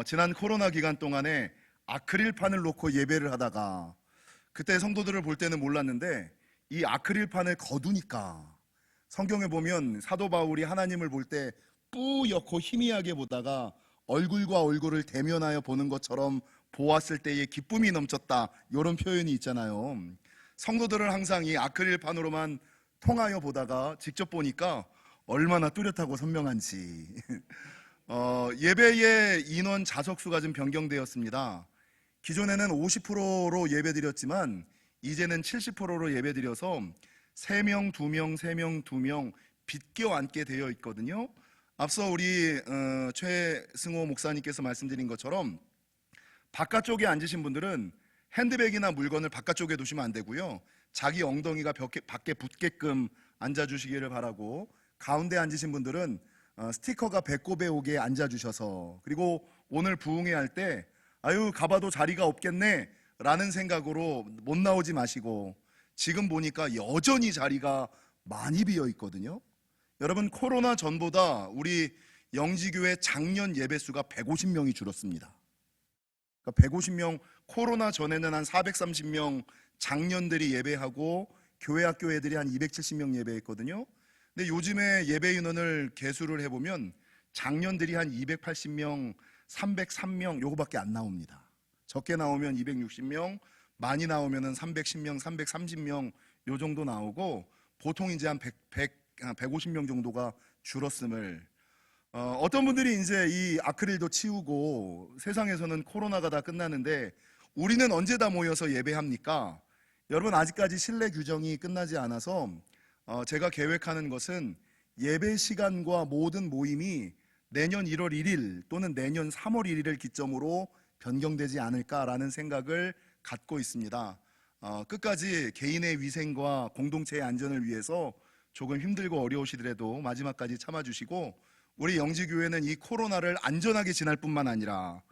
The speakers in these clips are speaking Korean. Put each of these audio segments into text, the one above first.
지난 코로나 기간 동안에 아크릴판을 놓고 예배를 하다가 그때 성도들을 볼 때는 몰랐는데 이 아크릴판을 거두니까 성경에 보면 사도 바울이 하나님을 볼 때 뿌옇고 희미하게 보다가 얼굴과 얼굴을 대면하여 보는 것처럼 보았을 때의 기쁨이 넘쳤다, 이런 표현이 있잖아요. 성도들을 항상 이 아크릴판으로만 통하여 보다가 직접 보니까 얼마나 뚜렷하고 선명한지. 예배의 인원 좌석수가 좀 변경되었습니다. 기존에는 50%로 예배드렸지만 이제는 70%로 예배드려서 3명, 2명, 3명, 2명 빗겨 앉게 되어 있거든요. 앞서 우리 최승호 목사님께서 말씀드린 것처럼 바깥쪽에 앉으신 분들은 핸드백이나 물건을 바깥쪽에 두시면 안 되고요, 자기 엉덩이가 밖에 붙게끔 앉아주시기를 바라고, 가운데 앉으신 분들은 스티커가 배꼽에 오게 앉아주셔서, 그리고 오늘 부흥회 할 때 아유 가봐도 자리가 없겠네 라는 생각으로 못 나오지 마시고, 지금 보니까 여전히 자리가 많이 비어 있거든요. 여러분, 코로나 전보다 우리 영지교회 작년 예배수가 150명이 줄었습니다. 그러니까 150명, 코로나 전에는 한 430명 장년들이 예배하고 교회 학교 애들이 한 270명 예배했거든요. 근데 요즘에 예배 인원을 계수를 해보면 장년들이 한 280명, 303명 요거밖에 안 나옵니다. 적게 나오면 260명, 많이 나오면 310명, 330명 요 정도 나오고, 보통 이제 한 150명 정도가 줄었음을, 어떤 분들이 이제 이 아크릴도 치우고 세상에서는 코로나가 다 끝나는데 우리는 언제 다 모여서 예배합니까? 여러분, 아직까지 실내 규정이 끝나지 않아서 제가 계획하는 것은 예배 시간과 모든 모임이 내년 1월 1일 또는 내년 3월 1일을 기점으로 변경되지 않을까라는 생각을 갖고 있습니다. 끝까지 개인의 위생과 공동체의 안전을 위해서 조금 힘들고 어려우시더라도 마지막까지 참아주시고, 우리 영지교회는 이 코로나를 안전하게 지날 뿐만 아니라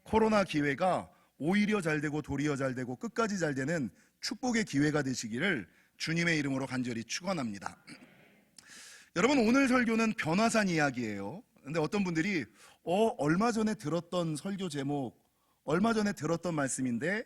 코로나 기회가 오히려 잘 되고 도리어 잘 되고 끝까지 잘 되는 축복의 기회가 되시기를 주님의 이름으로 간절히 축원합니다. 여러분, 오늘 설교는 변화산 이야기예요. 근데 어떤 분들이 얼마 전에 들었던 설교 제목, 얼마 전에 들었던 말씀인데,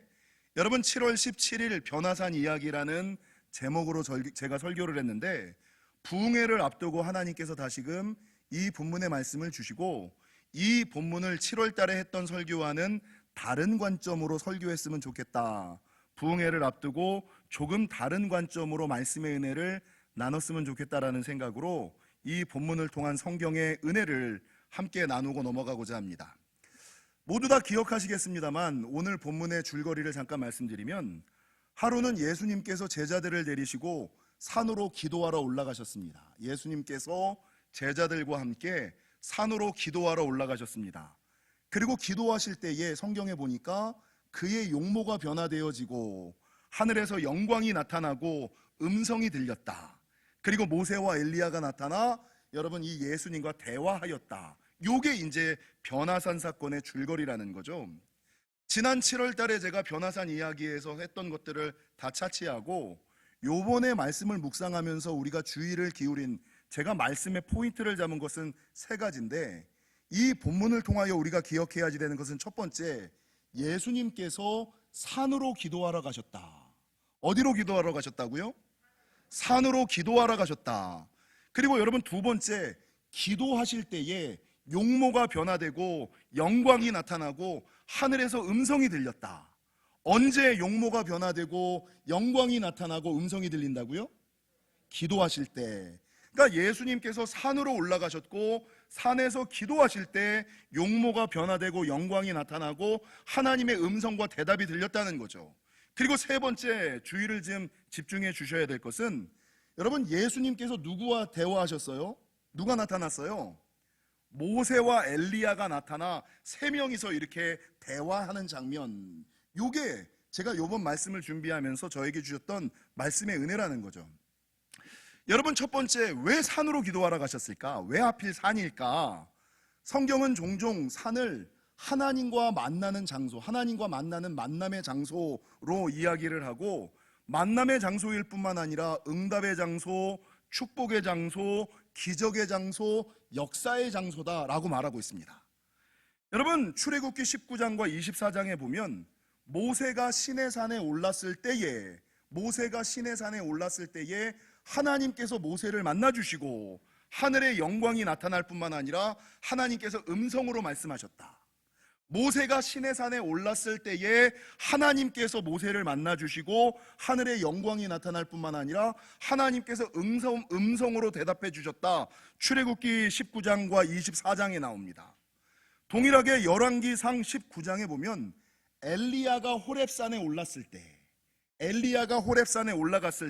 여러분 7월 17일 변화산 이야기라는 제목으로 제가 설교를 했는데, 부흥회를 앞두고 하나님께서 다시금 이 본문의 말씀을 주시고, 이 본문을 7월 달에 했던 설교와는 다른 관점으로 설교했으면 좋겠다, 부흥회를 앞두고 조금 다른 관점으로 말씀의 은혜를 나눴으면 좋겠다라는 생각으로 이 본문을 통한 성경의 은혜를 함께 나누고 넘어가고자 합니다. 모두 다 기억하시겠습니다만 오늘 본문의 줄거리를 잠깐 말씀드리면, 하루는 예수님께서 제자들을 데리시고 산으로 기도하러 올라가셨습니다. 예수님께서 제자들과 함께 산으로 기도하러 올라가셨습니다. 그리고 기도하실 때에 성경에 보니까 그의 용모가 변화되어지고 하늘에서 영광이 나타나고 음성이 들렸다. 그리고 모세와 엘리야가 나타나 여러분 이 예수님과 대화하였다. 요게 이제 변화산 사건의 줄거리라는 거죠. 지난 7월 달에 제가 변화산 이야기에서 했던 것들을 다 차치하고 요번에 말씀을 묵상하면서 우리가 주의를 기울인, 제가 말씀의 포인트를 잡은 것은 3가지인데, 이 본문을 통하여 우리가 기억해야 되는 것은 첫 번째, 예수님께서 산으로 기도하러 가셨다. 어디로 기도하러 가셨다고요? 산으로 기도하러 가셨다. 그리고 여러분, 두 번째, 기도하실 때에 용모가 변화되고 영광이 나타나고 하늘에서 음성이 들렸다. 언제 용모가 변화되고 영광이 나타나고 음성이 들린다고요? 기도하실 때. 그러니까 예수님께서 산으로 올라가셨고 산에서 기도하실 때 용모가 변화되고 영광이 나타나고 하나님의 음성과 대답이 들렸다는 거죠. 그리고 세 번째, 주의를 좀 집중해 주셔야 될 것은, 여러분 예수님께서 누구와 대화하셨어요? 누가 나타났어요? 모세와 엘리야가 나타나 3명이서 이렇게 대화하는 장면, 요게 제가 요번 말씀을 준비하면서 저에게 주셨던 말씀의 은혜라는 거죠. 여러분, 첫 번째, 왜 산으로 기도하러 가셨을까? 왜 하필 산일까? 성경은 종종 산을 하나님과 만나는 장소, 하나님과 만나는 만남의 장소로 이야기를 하고, 만남의 장소일 뿐만 아니라 응답의 장소, 축복의 장소, 기적의 장소, 역사의 장소다라고 말하고 있습니다. 여러분, 출애굽기 19장과 24장에 보면 모세가 시내산에 올랐을 때에 하나님께서 모세를 만나 주시고 하늘의 영광이 나타날 뿐만 아니라 하나님께서 음성으로 말씀하셨다. 모세가 시내산에 올랐을 때에 하나님께서 모세를 만나 주시고 하늘의 영광이 나타날 뿐만 아니라 하나님께서 음성으로 대답해 주셨다. 출애굽기 19장과 24장에 나옵니다. 동일하게 열왕기상 19장에 보면 엘리야가 호렙산에 올라갔을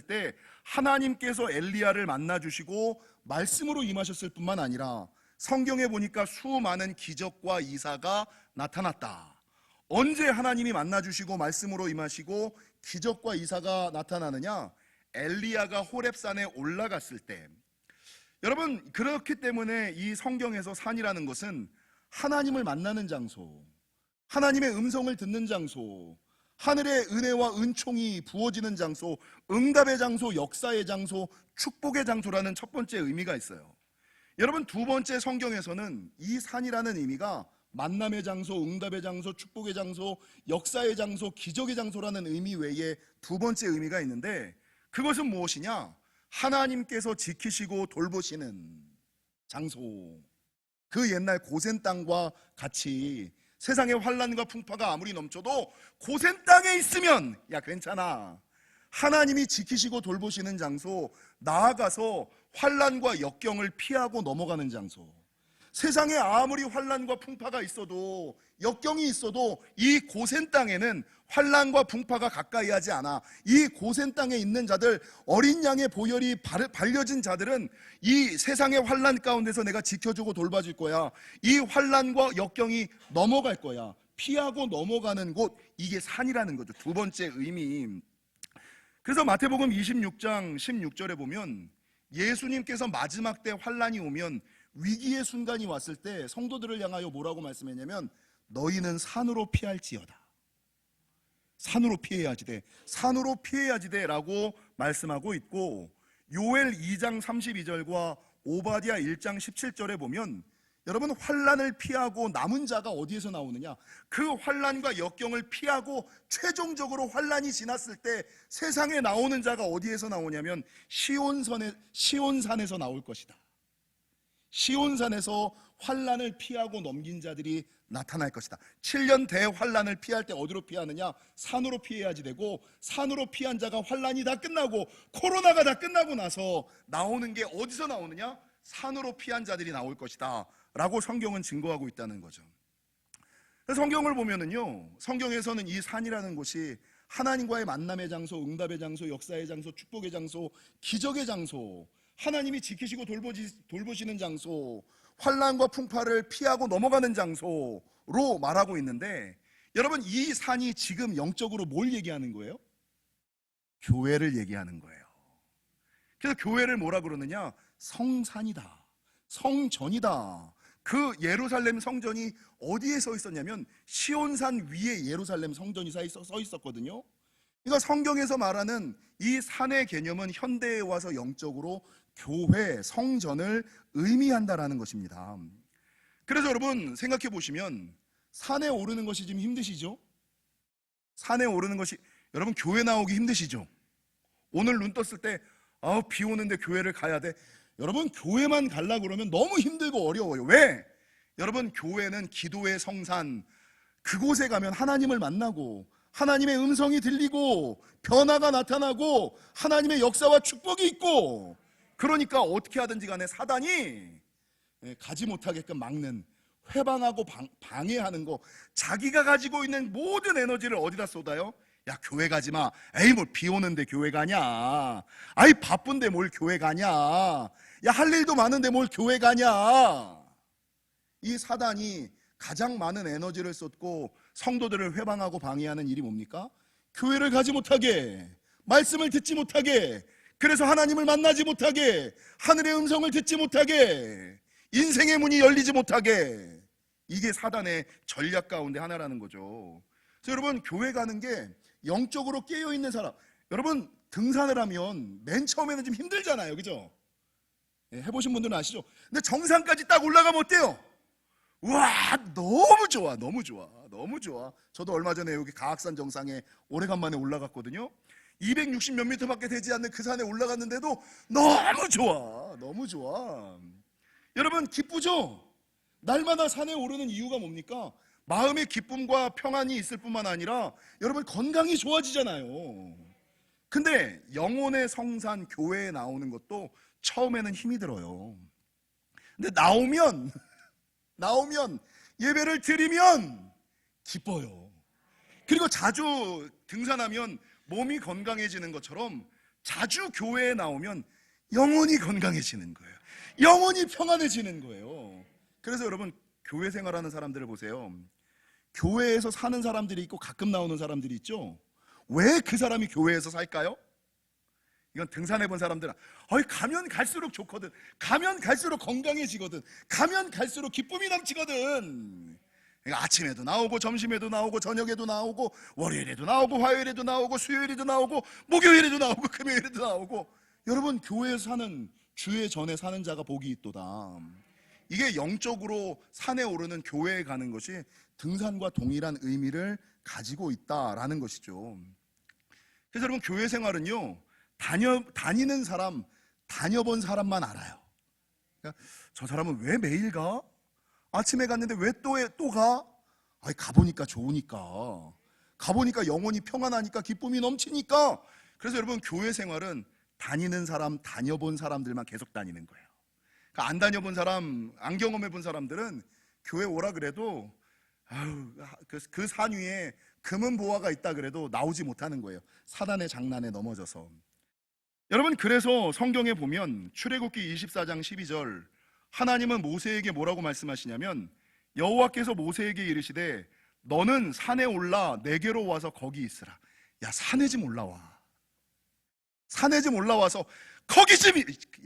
때 하나님께서 엘리야를 만나 주시고 말씀으로 임하셨을 뿐만 아니라 성경에 보니까 수많은 기적과 이사가 나타났다. 언제 하나님이 만나 주시고 말씀으로 임하시고 기적과 이사가 나타나느냐? 엘리야가 호렙산에 올라갔을 때. 여러분, 그렇기 때문에 이 성경에서 산이라는 것은 하나님을 만나는 장소, 하나님의 음성을 듣는 장소, 하늘의 은혜와 은총이 부어지는 장소, 응답의 장소, 역사의 장소, 축복의 장소라는 첫 번째 의미가 있어요. 여러분, 두 번째 성경에서는 이 산이라는 의미가 만남의 장소, 응답의 장소, 축복의 장소, 역사의 장소, 기적의 장소라는 의미 외에 두 번째 의미가 있는데, 그것은 무엇이냐? 하나님께서 지키시고 돌보시는 장소. 그 옛날 고센 땅과 같이 세상의 환난과 풍파가 아무리 넘쳐도 고센 땅에 있으면 괜찮아. 하나님이 지키시고 돌보시는 장소, 나아가서 환난과 역경을 피하고 넘어가는 장소. 세상에 아무리 환난과 풍파가 있어도, 역경이 있어도 이 고센 땅에는 환난과 풍파가 가까이 하지 않아. 이 고센 땅에 있는 자들, 어린 양의 보혈이 발려진 자들은 이 세상의 환난 가운데서 내가 지켜주고 돌봐줄 거야. 이 환난과 역경이 넘어갈 거야. 피하고 넘어가는 곳, 이게 산이라는 거죠. 두 번째 의미. 그래서 마태복음 26장 16절에 보면 예수님께서 마지막 때 환난이 오면, 위기의 순간이 왔을 때 성도들을 향하여 뭐라고 말씀했냐면, 너희는 산으로 피할지어다. 산으로 피해야지 돼 라고 말씀하고 있고, 요엘 2장 32절과 오바댜 1장 17절에 보면, 여러분, 환난을 피하고 남은 자가 어디에서 나오느냐? 그 환난과 역경을 피하고 최종적으로 환난이 지났을 때 세상에 나오는 자가 어디에서 나오냐면 시온산에서 나올 것이다. 시온산에서 환난을 피하고 넘긴 자들이 나타날 것이다. 7년 대환난을 피할 때 어디로 피하느냐? 산으로 피해야지 되고, 산으로 피한 자가 환난이 다 끝나고 코로나가 다 끝나고 나서 나오는 게 어디서 나오느냐? 산으로 피한 자들이 나올 것이다 라고 성경은 증거하고 있다는 거죠. 성경을 보면은요, 성경에서는 이 산이라는 곳이 하나님과의 만남의 장소, 응답의 장소, 역사의 장소, 축복의 장소, 기적의 장소, 하나님이 지키시고 돌보시는 장소, 환난과 풍파를 피하고 넘어가는 장소로 말하고 있는데, 여러분, 이 산이 지금 영적으로 뭘 얘기하는 거예요? 교회를 얘기하는 거예요. 그래서 교회를 뭐라 그러느냐? 성산이다, 성전이다. 그 예루살렘 성전이 어디에 서 있었냐면 시온산 위에 예루살렘 성전이 서 있었거든요. 그러니까 성경에서 말하는 이 산의 개념은 현대에 와서 영적으로 교회, 성전을 의미한다라는 것입니다. 그래서 여러분, 생각해 보시면 산에 오르는 것이 지금 힘드시죠? 산에 오르는 것이, 여러분, 교회 나오기 힘드시죠? 오늘 눈 떴을 때 비 오는데 교회를 가야 돼. 여러분, 교회만 가려고 그러면 너무 힘들고 어려워요. 왜? 여러분, 교회는 기도의 성산, 그곳에 가면 하나님을 만나고 하나님의 음성이 들리고 변화가 나타나고 하나님의 역사와 축복이 있고, 그러니까 어떻게 하든지 간에 사단이 가지 못하게끔 막는, 회방하고 방해하는 거, 자기가 가지고 있는 모든 에너지를 어디다 쏟아요? 야, 교회 가지 마. 에이, 뭘 비 오는데 교회 가냐? 아이, 바쁜데 뭘 교회 가냐? 야, 할 일도 많은데 뭘 교회 가냐? 이 사단이 가장 많은 에너지를 쏟고 성도들을 회방하고 방해하는 일이 뭡니까? 교회를 가지 못하게, 말씀을 듣지 못하게, 그래서 하나님을 만나지 못하게, 하늘의 음성을 듣지 못하게, 인생의 문이 열리지 못하게, 이게 사단의 전략 가운데 하나라는 거죠. 그래서 여러분, 교회 가는 게 영적으로 깨어있는 사람, 여러분, 등산을 하면 맨 처음에는 좀 힘들잖아요, 그죠? 해보신 분들은 아시죠? 근데 정상까지 딱 올라가면 어때요? 와, 너무 좋아, 너무 좋아, 너무 좋아. 저도 얼마 전에 여기 가악산 정상에 오래간만에 올라갔거든요. 260 몇 미터밖에 되지 않는 그 산에 올라갔는데도 너무 좋아, 너무 좋아. 여러분 기쁘죠? 날마다 산에 오르는 이유가 뭡니까? 마음의 기쁨과 평안이 있을 뿐만 아니라 여러분 건강이 좋아지잖아요. 근데 영혼의 성산 교회에 나오는 것도 처음에는 힘이 들어요. 근데 나오면 예배를 드리면 기뻐요. 그리고 자주 등산하면 몸이 건강해지는 것처럼 자주 교회에 나오면 영혼이 건강해지는 거예요. 영혼이 평안해지는 거예요. 그래서 여러분 교회 생활하는 사람들을 보세요. 교회에서 사는 사람들이 있고 가끔 나오는 사람들이 있죠. 왜 그 사람이 교회에서 살까요? 이건 등산해 본 사람들은 가면 갈수록 좋거든, 가면 갈수록 건강해지거든, 가면 갈수록 기쁨이 넘치거든. 그러니까 아침에도 나오고 점심에도 나오고 저녁에도 나오고 월요일에도 나오고 화요일에도 나오고 수요일에도 나오고 목요일에도 나오고 금요일에도 나오고. 여러분 교회에서 사는 주의 전에 사는 자가 복이 있도다. 이게 영적으로 산에 오르는 교회에 가는 것이 등산과 동일한 의미를 가지고 있다라는 것이죠. 그래서 여러분 교회 생활은요, 다니는 사람, 다녀본 사람만 알아요. 그러니까 저 사람은 왜 매일 가? 아침에 갔는데 왜 또 가? 가보니까 좋으니까, 가보니까 영혼이 평안하니까, 기쁨이 넘치니까. 그래서 여러분 교회 생활은 다니는 사람, 다녀본 사람들만 계속 다니는 거예요. 그러니까 안 다녀본 사람, 안 경험해 본 사람들은 교회 오라 그래도 그 산 위에 금은 보화가 있다 그래도 나오지 못하는 거예요. 사단의 장난에 넘어져서. 여러분 그래서 성경에 보면 출애굽기 24장 12절, 하나님은 모세에게 뭐라고 말씀하시냐면, 여호와께서 모세에게 이르시되 너는 산에 올라 내게로 와서 거기 있으라. 야, 산에 좀 올라와. 산에 좀 올라와서 거기 좀,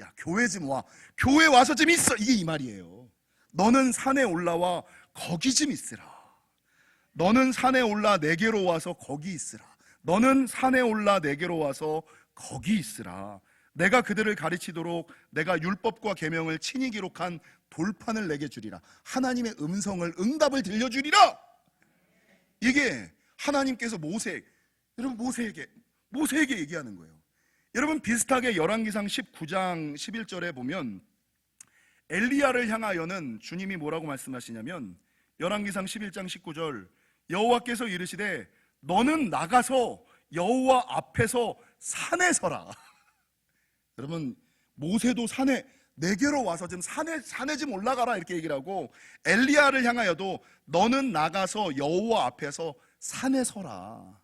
야, 교회 좀 와. 교회 와서 좀 있어. 이게 이 말이에요. 너는 산에 올라와 거기 좀 있으라. 너는 산에 올라 내게로 와서 거기 있으라. 너는 산에 올라 내게로 와서 거기 있으라. 내가 그들을 가르치도록 내가 율법과 계명을 친히 기록한 돌판을 내게 주리라. 하나님의 음성을, 응답을 들려주리라. 이게 하나님께서 여러분 모세에게 얘기하는 거예요. 여러분 비슷하게 열왕기상 19장 11절에 보면 엘리야를 향하여는 주님이 뭐라고 말씀하시냐면, 열왕기상 11장 19절, 여호와께서 이르시되 너는 나가서 여호와 앞에서 산에 서라. 여러분 모세도 산에, 내게로 와서 좀 산에 좀 올라가라 이렇게 얘기를 하고, 엘리야를 향하여도 너는 나가서 여호와 앞에서 산에 서라.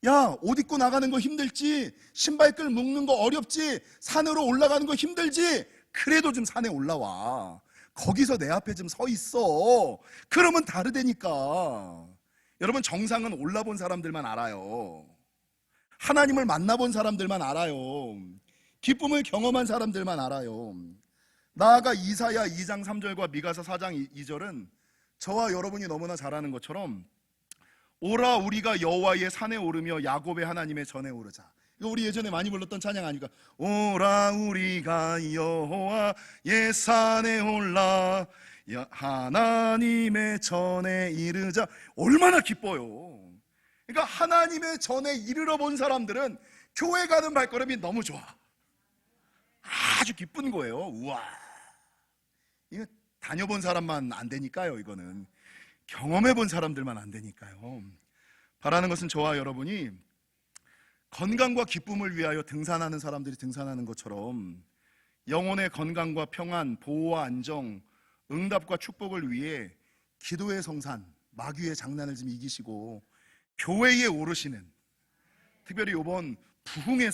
야, 옷 입고 나가는 거 힘들지, 신발끈 묶는 거 어렵지, 산으로 올라가는 거 힘들지, 그래도 좀 산에 올라와. 거기서 내 앞에 좀 서 있어. 그러면 다르다니까. 여러분 정상은 올라본 사람들만 알아요. 하나님을 만나본 사람들만 알아요. 기쁨을 경험한 사람들만 알아요. 나아가 이사야 2장 3절과 미가서 4장 2절은 저와 여러분이 너무나 잘 아는 것처럼, 오라 우리가 여호와의 산에 오르며 야곱의 하나님의 전에 오르자. 이거 우리 예전에 많이 불렀던 찬양 아니까? 오라 우리가 여호와의 산에 올라 하나님의 전에 이르자. 얼마나 기뻐요. 그러니까 하나님의 전에 이르러 본 사람들은 교회 가는 발걸음이 너무 좋아. 아주 기쁜 거예요. 우와. 이거 다녀본 사람만 안 되니까요. 이거는 경험해 본 사람들만 안 되니까요. 바라는 것은 저와 여러분이 건강과 기쁨을 위하여 등산하는 사람들이 등산하는 것처럼, 영혼의 건강과 평안, 보호와 안정, 응답과 축복을 위해 기도의 성산, 마귀의 장난을 좀 이기시고 교회에 오르시는, 특별히 이번 부흥의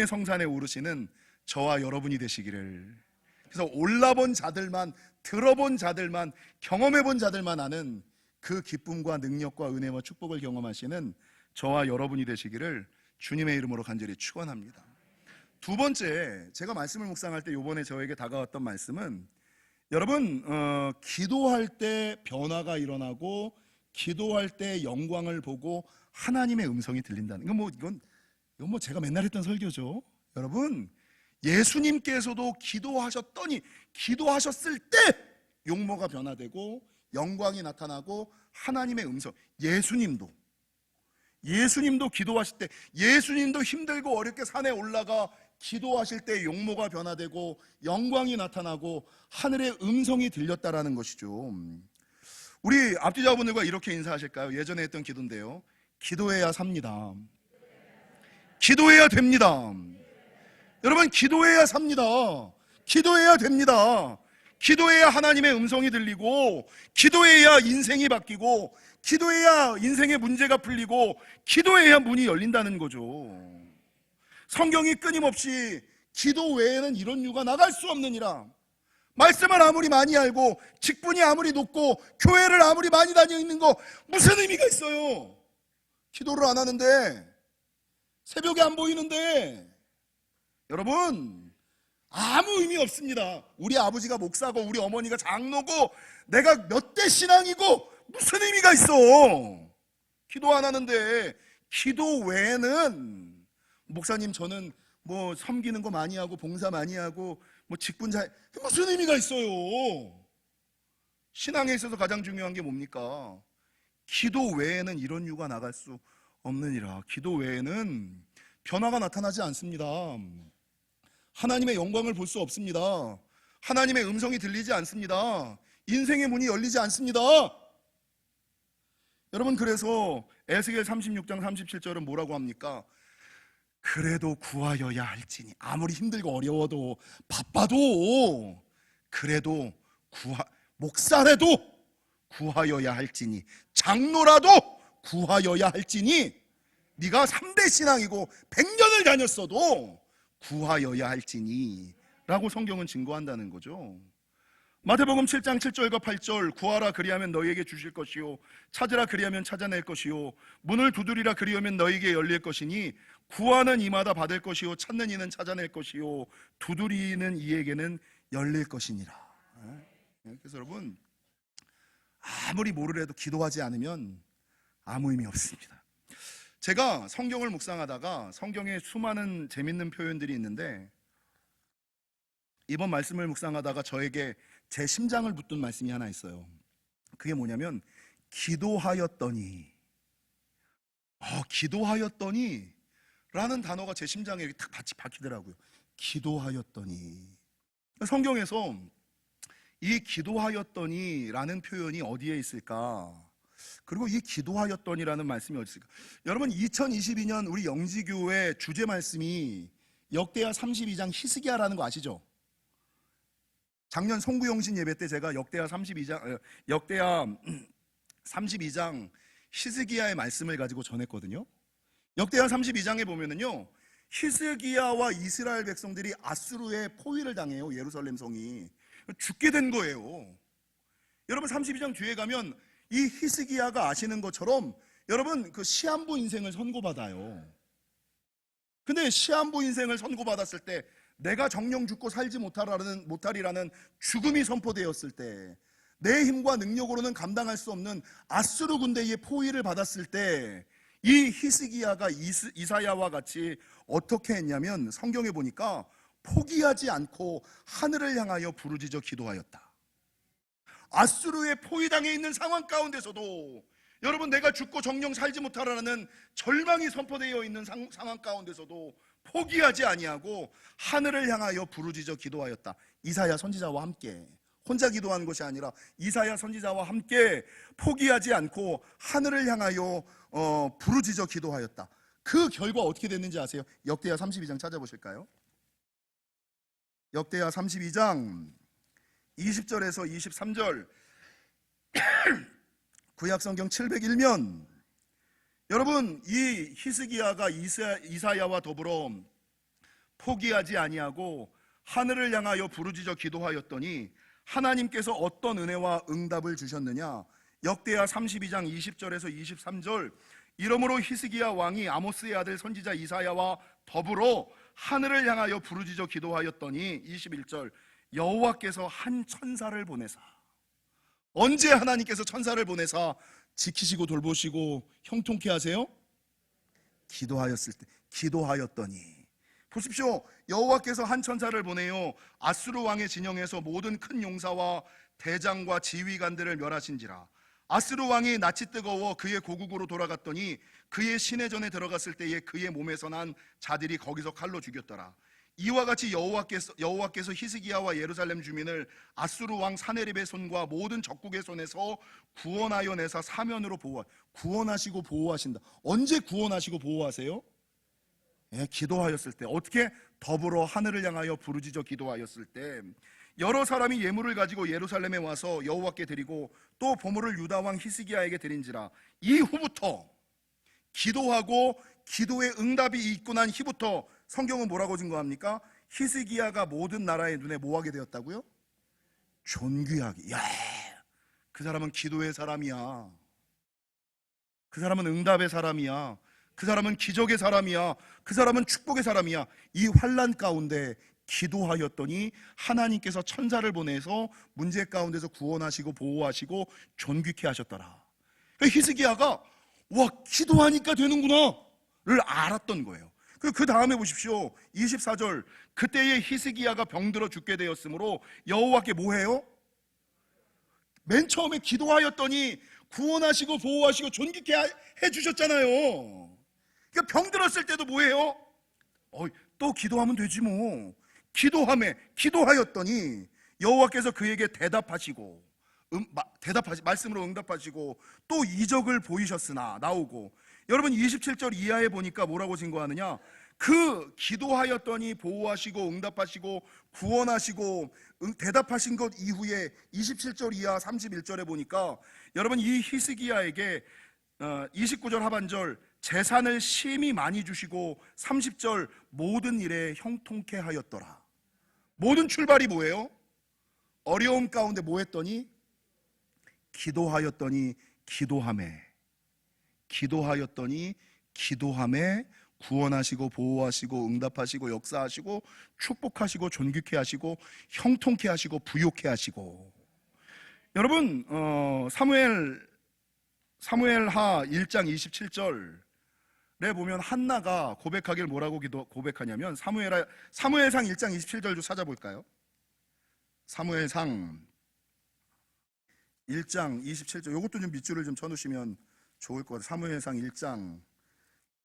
성산에 오르시는 저와 여러분이 되시기를. 그래서 올라본 자들만, 들어본 자들만, 경험해본 자들만 아는 그 기쁨과 능력과 은혜와 축복을 경험하시는 저와 여러분이 되시기를 주님의 이름으로 간절히 축원합니다. 두 번째, 제가 말씀을 묵상할 때 이번에 저에게 다가왔던 말씀은, 여러분 기도할 때 변화가 일어나고 기도할 때 영광을 보고 하나님의 음성이 들린다는 이건 뭐 제가 맨날 했던 설교죠. 여러분 예수님께서도 기도하셨을 때 용모가 변화되고 영광이 나타나고 하나님의 음성. 예수님도 기도하실 때, 예수님도 힘들고 어렵게 산에 올라가 기도하실 때 용모가 변화되고 영광이 나타나고 하늘의 음성이 들렸다라는 것이죠. 우리 앞뒤자분들과 이렇게 인사하실까요? 예전에 했던 기도인데요. 기도해야 삽니다. 기도해야 됩니다. 여러분, 기도해야 삽니다. 기도해야 됩니다. 기도해야 하나님의 음성이 들리고, 기도해야 인생이 바뀌고, 기도해야 인생의 문제가 풀리고, 기도해야 문이 열린다는 거죠. 성경이 끊임없이 기도 외에는 이런 유가 나갈 수 없느니라. 말씀을 아무리 많이 알고 직분이 아무리 높고 교회를 아무리 많이 다녀 있는 거 무슨 의미가 있어요? 기도를 안 하는데, 새벽에 안 보이는데, 여러분, 아무 의미 없습니다. 우리 아버지가 목사고 우리 어머니가 장로고 내가 몇 대 신앙이고 무슨 의미가 있어? 기도 안 하는데. 기도 외에는, 목사님 저는 뭐 섬기는 거 많이 하고 봉사 많이 하고 뭐 직분 잘, 무슨 의미가 있어요? 신앙에 있어서 가장 중요한 게 뭡니까? 기도 외에는 이런 유가 나갈 수 없느니라. 기도 외에는 변화가 나타나지 않습니다. 하나님의 영광을 볼 수 없습니다. 하나님의 음성이 들리지 않습니다. 인생의 문이 열리지 않습니다. 여러분, 그래서 에스겔 36장 37절은 뭐라고 합니까? 그래도 구하여야 할지니, 아무리 힘들고 어려워도 바빠도 그래도 목사라도 구하여야 할지니, 장로라도 구하여야 할지니, 네가 3대 신앙이고 100년을 다녔어도 구하여야 할지니 라고 성경은 증거한다는 거죠. 마태복음 7장 7절과 8절, 구하라 그리하면 너희에게 주실 것이요, 찾으라 그리하면 찾아낼 것이요, 문을 두드리라 그리하면 너희에게 열릴 것이니, 구하는 이마다 받을 것이요, 찾는 이는 찾아낼 것이요, 두드리는 이에게는 열릴 것이니라. 그래서 여러분, 아무리 뭐를 해도 기도하지 않으면 아무 의미 없습니다. 제가 성경을 묵상하다가 성경에 수많은 재밌는 표현들이 있는데, 이번 말씀을 묵상하다가 저에게 제 심장을 붙든 말씀이 하나 있어요. 그게 뭐냐면, 기도하였더니, 기도하였더니 라는 단어가 제 심장에 이렇게 딱 박히더라고요. 기도하였더니. 성경에서 이 기도하였더니 라는 표현이 어디에 있을까? 그리고 이 기도하였더니라는 말씀이 어디 있을까? 여러분, 2022년 우리 영지교회 주제 말씀이 역대하 32장 히스기야라는 거 아시죠? 작년 송구영신 예배 때 제가 역대하 32장 히스기야의 말씀을 가지고 전했거든요. 역대하 32장에 보면은요, 히스기야와 이스라엘 백성들이 아수르의 포위를 당해요. 예루살렘 성이 죽게 된 거예요. 여러분, 32장 뒤에 가면 이 히스기야가 아시는 것처럼 여러분, 그 시한부 인생을 선고받아요. 근데 시한부 인생을 선고받았을 때, 내가 정령 죽고 살지 못하리라는 죽음이 선포되었을 때, 내 힘과 능력으로는 감당할 수 없는 아수르 군대의 포위를 받았을 때, 이 히스기야가 이사야와 같이 어떻게 했냐면, 성경에 보니까 포기하지 않고 하늘을 향하여 부르짖어 기도하였다. 아수르의 포위당해 있는 상황 가운데서도, 여러분, 내가 죽고 정령 살지 못하라는 절망이 선포되어 있는 상황 가운데서도 포기하지 아니하고 하늘을 향하여 부르짖어 기도하였다. 이사야 선지자와 함께, 혼자 기도하는 것이 아니라 이사야 선지자와 함께 포기하지 않고 하늘을 향하여 부르짖어 기도하였다. 그 결과 어떻게 됐는지 아세요? 역대하 32장 찾아보실까요? 역대하 32장 20절에서 23절, 구약성경 701면, 여러분, 이 히스기야가 이사야와 더불어 포기하지 아니하고 하늘을 향하여 부르짖어 기도하였더니 하나님께서 어떤 은혜와 응답을 주셨느냐? 역대하 32장 20절에서 23절, 이러므로 히스기야 왕이 아모스의 아들 선지자 이사야와 더불어 하늘을 향하여 부르짖어 기도하였더니 21절, 여호와께서 한 천사를 보내사. 언제 하나님께서 천사를 보내사 지키시고 돌보시고 형통케 하세요? 기도하였을 때. 기도하였더니. 보십시오. 여호와께서 한 천사를 보내요 아수르 왕의 진영에서 모든 큰 용사와 대장과 지휘관들을 멸하신지라. 아수르 왕이 낯이 뜨거워 그의 고국으로 돌아갔더니 그의 시내전에 들어갔을 때에 그의 몸에서 난 자들이 거기서 칼로 죽였더라. 이와 같이 여호와께서 히스기야와 예루살렘 주민을 아수르 왕 사네립의 손과 모든 적국의 손에서 구원하여 내사 사면으로 구원하시고 보호하신다. 언제 구원하시고 보호하세요? 예, 기도하였을 때. 어떻게? 더불어 하늘을 향하여 부르짖어 기도하였을 때. 여러 사람이 예물을 가지고 예루살렘에 와서 여호와께 드리고 또 보물을 유다 왕 히스기야에게 드린지라. 이후부터, 기도하고 기도의 응답이 있고 난 후부터 성경은 뭐라고 증거합니까? 히스기야가 모든 나라의 눈에 뭐하게 되었다고요? 존귀하게. 야, 그 사람은 기도의 사람이야. 그 사람은 응답의 사람이야. 그 사람은 기적의 사람이야. 그 사람은 축복의 사람이야. 이 환난 가운데 기도하였더니 하나님께서 천사를 보내서 문제 가운데서 구원하시고 보호하시고 존귀케 하셨더라. 히스기야가 와, 기도하니까 되는구나 를 알았던 거예요. 그 다음에 보십시오. 24절. 그때에 히스기야가 병들어 죽게 되었으므로 여호와께 뭐해요? 맨 처음에 기도하였더니 구원하시고 보호하시고 존귀케 해주셨잖아요. 그러니까 병들었을 때도 뭐해요? 또 기도하면 되지 뭐. 기도하였더니 여호와께서 그에게 대답하시고 말씀으로 응답하시고 또 이적을 보이셨으나 나오고. 여러분 27절 이하에 보니까 뭐라고 증거하느냐? 그 기도하였더니 보호하시고 응답하시고 구원하시고 대답하신 것 이후에 27절 이하 31절에 보니까 여러분 이 히스기야에게 29절 하반절 재산을 심히 많이 주시고 30절 모든 일에 형통케 하였더라. 모든 출발이 뭐예요? 어려움 가운데 뭐 했더니? 기도하였더니 기도함에 구원하시고 보호하시고 응답하시고 역사하시고 축복하시고 존귀케 하시고 형통케 하시고 부욕케 하시고. 여러분 사무엘하 1장 27절에 보면 한나가 고백하길 뭐라고 고백하냐면 사무엘상 1장 27절 좀 찾아볼까요? 사무엘상 1장 27절. 이것도 좀 밑줄을 좀 쳐놓으시면 좋을 것 같아요. 사무엘상 1장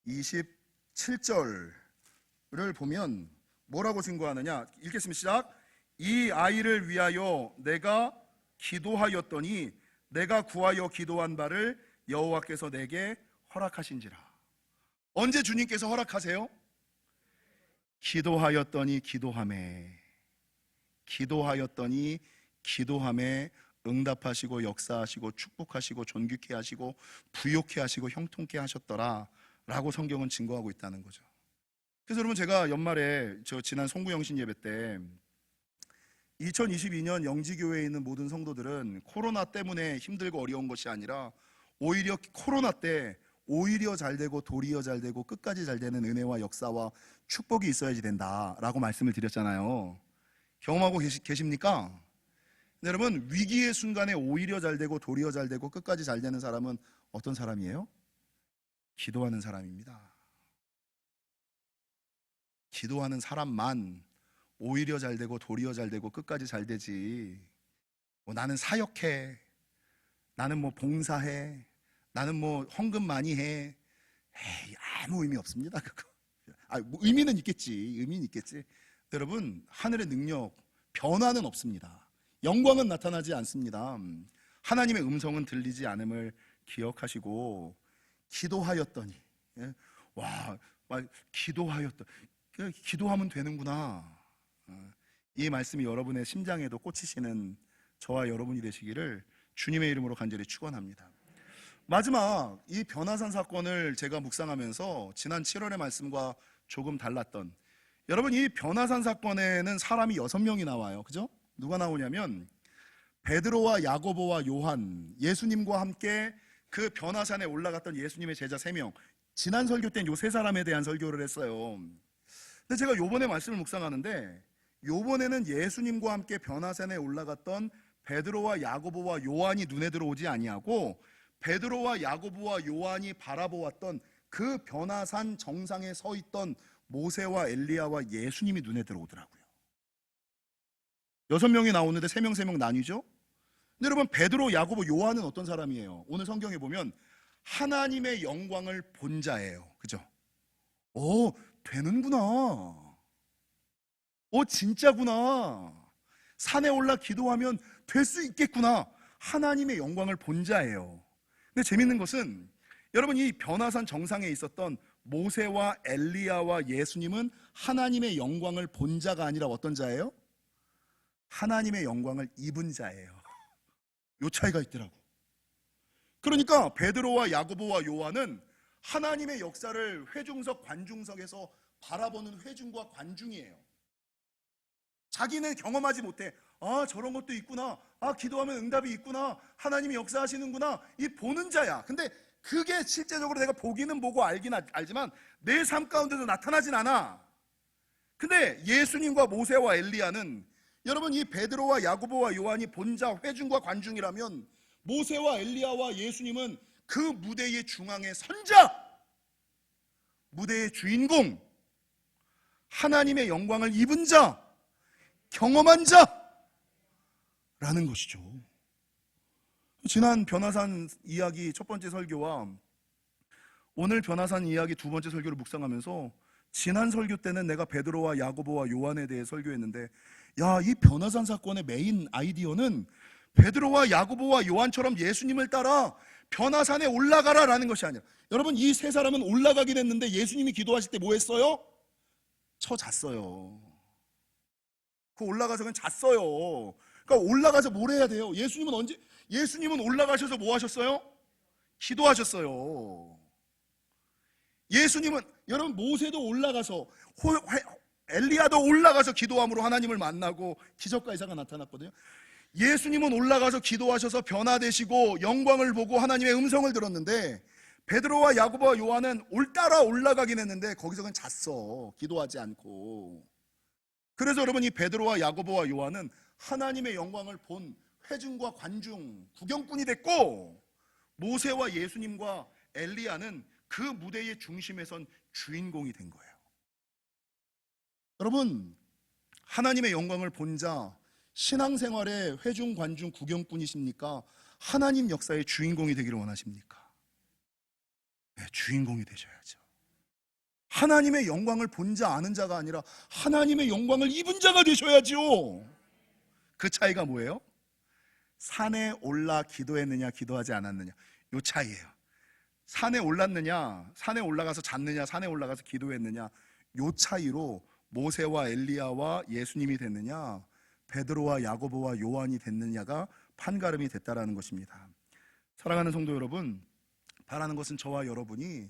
27절을 보면 뭐라고 증거하느냐? 읽겠습니다. 시작. 이 아이를 위하여 내가 기도하였더니 내가 구하여 기도한 바를 여호와께서 내게 허락하신지라. 언제 주님께서 허락하세요? 기도하였더니 기도함에 응답하시고 역사하시고 축복하시고 존귀케 하시고 부욕케 하시고 형통케 하셨더라 라고 성경은 증거하고 있다는 거죠. 그래서 여러분 제가 연말에 지난 송구영신 예배 때 2022년 영지교회에 있는 모든 성도들은 코로나 때문에 힘들고 어려운 것이 아니라 오히려 코로나 때 오히려 잘되고 도리어 잘되고 끝까지 잘되는 은혜와 역사와 축복이 있어야지 된다라고 말씀을 드렸잖아요. 경험하고 계십니까? 여러분 위기의 순간에 오히려 잘되고 도리어 잘되고 끝까지 잘되는 사람은 어떤 사람이에요? 기도하는 사람입니다. 기도하는 사람만 오히려 잘되고 도리어 잘되고 끝까지 잘되지. 나는 사역해, 나는 봉사해, 나는 헌금 많이 해. 에이, 아무 의미 없습니다. 그거. 의미는 있겠지. 여러분 하늘의 능력, 변화는 없습니다. 영광은 나타나지 않습니다. 하나님의 음성은 들리지 않음을 기억하시고 기도하였더니 기도하면 되는구나. 이 말씀이 여러분의 심장에도 꽂히시는 저와 여러분이 되시기를 주님의 이름으로 간절히 축원합니다. 마지막 이 변화산 사건을 제가 묵상하면서 지난 7월의 말씀과 조금 달랐던, 여러분 이 변화산 사건에는 사람이 6명이 나와요. 그죠? 누가 나오냐면 베드로와 야고보와 요한, 예수님과 함께 그 변화산에 올라갔던 예수님의 제자 3명. 지난 설교 때는 이 3사람에 대한 설교를 했어요. 근데 제가 요번에 말씀을 묵상하는데 요번에는 예수님과 함께 변화산에 올라갔던 베드로와 야고보와 요한이 눈에 들어오지 아니하고 베드로와 야고보와 요한이 바라보았던 그 변화산 정상에 서 있던 모세와 엘리야와 예수님이 눈에 들어오더라고요. 6명이 나오는데 3명 나뉘죠. 근데 여러분, 베드로, 야고보, 요한은 어떤 사람이에요? 오늘 성경에 보면 하나님의 영광을 본 자예요. 그죠? 되는구나. 진짜구나. 산에 올라 기도하면 될 수 있겠구나. 하나님의 영광을 본 자예요. 근데 재밌는 것은 여러분, 이 변화산 정상에 있었던 모세와 엘리야와 예수님은 하나님의 영광을 본 자가 아니라 어떤 자예요? 하나님의 영광을 입은 자예요. 요 차이가 있더라고. 그러니까 베드로와 야고보와 요한은 하나님의 역사를 회중석, 관중석에서 바라보는 회중과 관중이에요. 자기는 경험하지 못해. 저런 것도 있구나. 기도하면 응답이 있구나. 하나님이 역사하시는구나. 이 보는 자야. 근데 그게 실제적으로 내가 보기는 보고 알긴 알지만 내 삶 가운데서 나타나진 않아. 근데 예수님과 모세와 엘리야는, 여러분, 이 베드로와 야고보와 요한이 본자, 회중과 관중이라면 모세와 엘리야와 예수님은 그 무대의 중앙의 선자, 무대의 주인공, 하나님의 영광을 입은 자, 경험한 자라는 것이죠. 지난 변화산 이야기 첫 번째 설교와 오늘 변화산 이야기 두 번째 설교를 묵상하면서, 지난 설교 때는 내가 베드로와 야고보와 요한에 대해 설교했는데, 이 변화산 사건의 메인 아이디어는 베드로와 야고보와 요한처럼 예수님을 따라 변화산에 올라가라라는 것이 아니라, 여러분, 이 세 사람은 올라가긴 했는데 예수님이 기도하실 때 뭐 했어요? 잤어요. 올라가서 그냥 잤어요. 그러니까 올라가서 뭘 해야 돼요? 예수님은 올라가셔서 뭐 하셨어요? 기도하셨어요. 예수님은, 여러분, 모세도 올라가서, 엘리야도 올라가서 기도함으로 하나님을 만나고 기적과 이사가 나타났거든요. 예수님은 올라가서 기도하셔서 변화되시고 영광을 보고 하나님의 음성을 들었는데, 베드로와 야고보와 요한은 따라 올라가긴 했는데 거기서 그냥 잤어. 기도하지 않고. 그래서 여러분, 이 베드로와 야고보와 요한은 하나님의 영광을 본 회중과 관중, 구경꾼이 됐고, 모세와 예수님과 엘리야는 그 무대의 중심에 선 주인공이 된 거예요. 여러분, 하나님의 영광을 본 자, 신앙생활의 회중, 관중, 구경꾼이십니까? 하나님 역사의 주인공이 되기를 원하십니까? 네, 주인공이 되셔야죠. 하나님의 영광을 본 자, 아는 자가 아니라 하나님의 영광을 입은 자가 되셔야죠. 그 차이가 뭐예요? 산에 올라 기도했느냐, 기도하지 않았느냐, 요 차이예요. 산에 올랐느냐, 산에 올라가서 잤느냐, 산에 올라가서 기도했느냐, 요 차이로 모세와 엘리야와 예수님이 됐느냐, 베드로와 야고보와 요한이 됐느냐가 판가름이 됐다라는 것입니다. 사랑하는 성도 여러분, 바라는 것은 저와 여러분이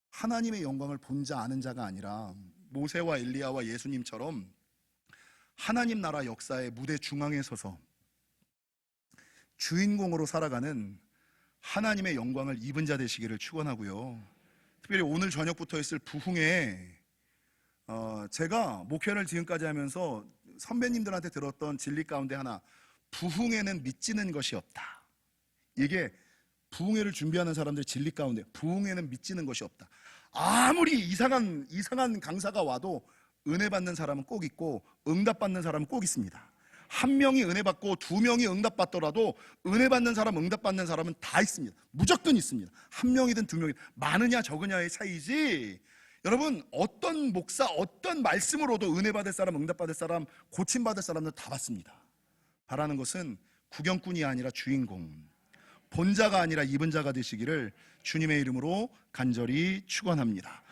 하나님의 영광을 본 자, 아는 자가 아니라 모세와 엘리야와 예수님처럼 하나님 나라 역사의 무대 중앙에 서서 주인공으로 살아가는 하나님의 영광을 입은 자 되시기를 축원하고요. 특별히 오늘 저녁부터 있을 부흥회, 제가 목회를 지금까지 하면서 선배님들한테 들었던 진리 가운데 하나, 부흥회는 믿지는 것이 없다. 이게 부흥회를 준비하는 사람들 진리 가운데, 부흥회는 믿지는 것이 없다. 아무리 이상한 강사가 와도 은혜 받는 사람은 꼭 있고 응답 받는 사람은 꼭 있습니다. 한 명이 은혜 받고 두 명이 응답 받더라도 은혜 받는 사람, 응답 받는 사람은 다 있습니다. 무조건 있습니다. 한 명이든 두 명이든, 많으냐 적으냐의 차이지, 여러분, 어떤 목사, 어떤 말씀으로도 은혜 받을 사람, 응답 받을 사람, 고침 받을 사람들 다 받습니다. 바라는 것은 구경꾼이 아니라 주인공, 본자가 아니라 입은 자가 되시기를 주님의 이름으로 간절히 축원합니다.